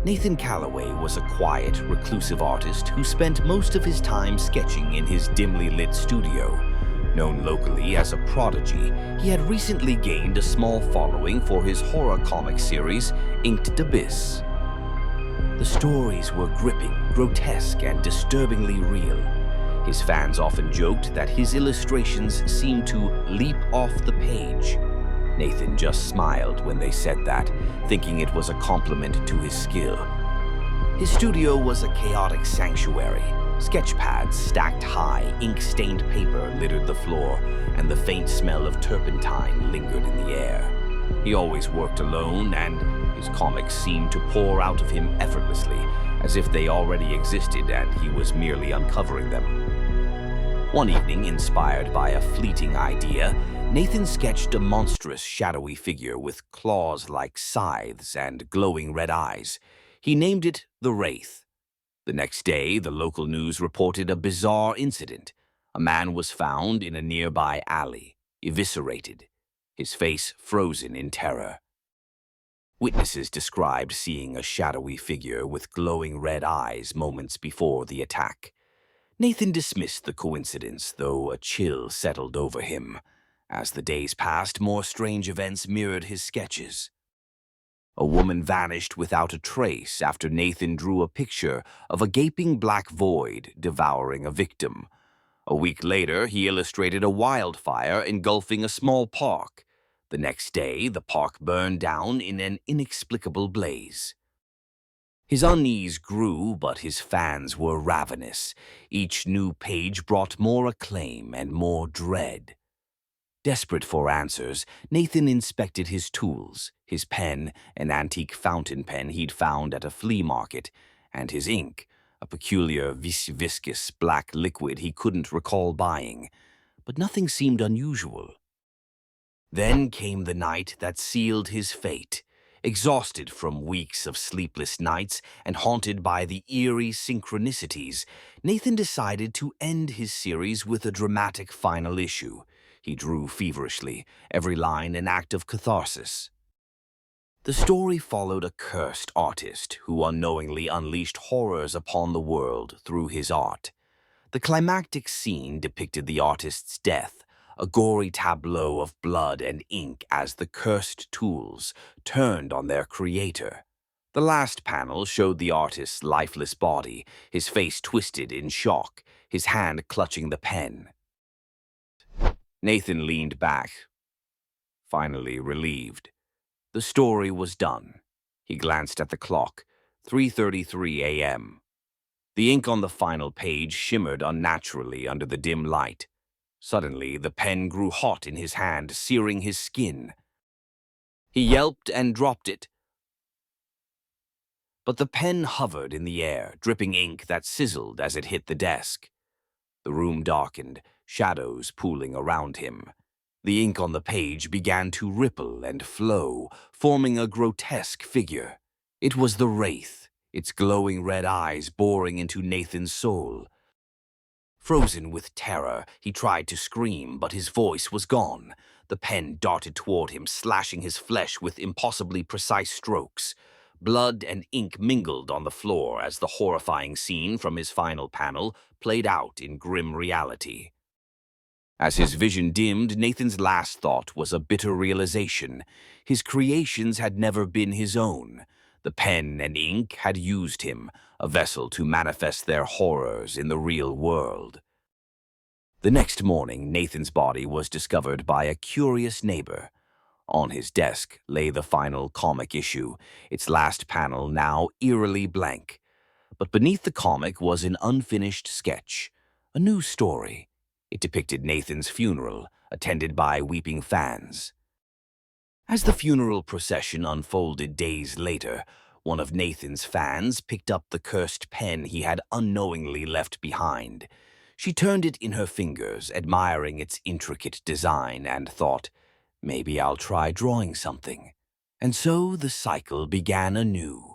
Nathan Calloway was a quiet, reclusive artist who spent most of his time sketching in his dimly lit studio. Known locally as a prodigy, he had recently gained a small following for his horror comic series, Inked Abyss. The stories were gripping, grotesque, and disturbingly real. His fans often joked that his illustrations seemed to leap off the page. Nathan just smiled when they said that, thinking it was a compliment to his skill. His studio was a chaotic sanctuary. Sketch pads stacked high, ink-stained paper littered the floor, and the faint smell of turpentine lingered in the air. He always worked alone, and his comics seemed to pour out of him effortlessly, as if they already existed and he was merely uncovering them. One evening, inspired by a fleeting idea, Nathan sketched a monstrous, shadowy figure with claws like scythes and glowing red eyes. He named it the Wraith. The next day, the local news reported a bizarre incident. A man was found in a nearby alley, eviscerated, his face frozen in terror. Witnesses described seeing a shadowy figure with glowing red eyes moments before the attack. Nathan dismissed the coincidence, though a chill settled over him. As the days passed, more strange events mirrored his sketches. A woman vanished without a trace after Nathan drew a picture of a gaping black void devouring a victim. A week later, he illustrated a wildfire engulfing a small park. The next day, the park burned down in an inexplicable blaze. His unease grew, but his fans were ravenous. Each new page brought more acclaim and more dread. Desperate for answers, Nathan inspected his tools, his pen, an antique fountain pen he'd found at a flea market, and his ink, a peculiar viscous black liquid he couldn't recall buying. But nothing seemed unusual. Then came the night that sealed his fate. Exhausted from weeks of sleepless nights and haunted by the eerie synchronicities, Nathan decided to end his series with a dramatic final issue. He drew feverishly, every line an act of catharsis. The story followed a cursed artist who unknowingly unleashed horrors upon the world through his art. The climactic scene depicted the artist's death, a gory tableau of blood and ink as the cursed tools turned on their creator. The last panel showed the artist's lifeless body, his face twisted in shock, his hand clutching the pen. Nathan leaned back, finally relieved. The story was done. He glanced at the clock, 3:33 a.m. The ink on the final page shimmered unnaturally under the dim light. Suddenly, the pen grew hot in his hand, searing his skin. He yelped and dropped it. But the pen hovered in the air, dripping ink that sizzled as it hit the desk. The room darkened, shadows pooling around him. The ink on the page began to ripple and flow, forming a grotesque figure. It was the Wraith, its glowing red eyes boring into Nathan's soul. Frozen with terror, he tried to scream, but his voice was gone. The pen darted toward him, slashing his flesh with impossibly precise strokes. Blood and ink mingled on the floor as the horrifying scene from his final panel played out in grim reality. As his vision dimmed, Nathan's last thought was a bitter realization. His creations had never been his own. The pen and ink had used him, a vessel to manifest their horrors in the real world. The next morning, Nathan's body was discovered by a curious neighbor. On his desk lay the final comic issue, its last panel now eerily blank. But beneath the comic was an unfinished sketch, a new story. It depicted Nathan's funeral, attended by weeping fans. As the funeral procession unfolded days later, one of Nathan's fans picked up the cursed pen he had unknowingly left behind. She turned it in her fingers, admiring its intricate design, and thought, "Maybe I'll try drawing something." And so the cycle began anew.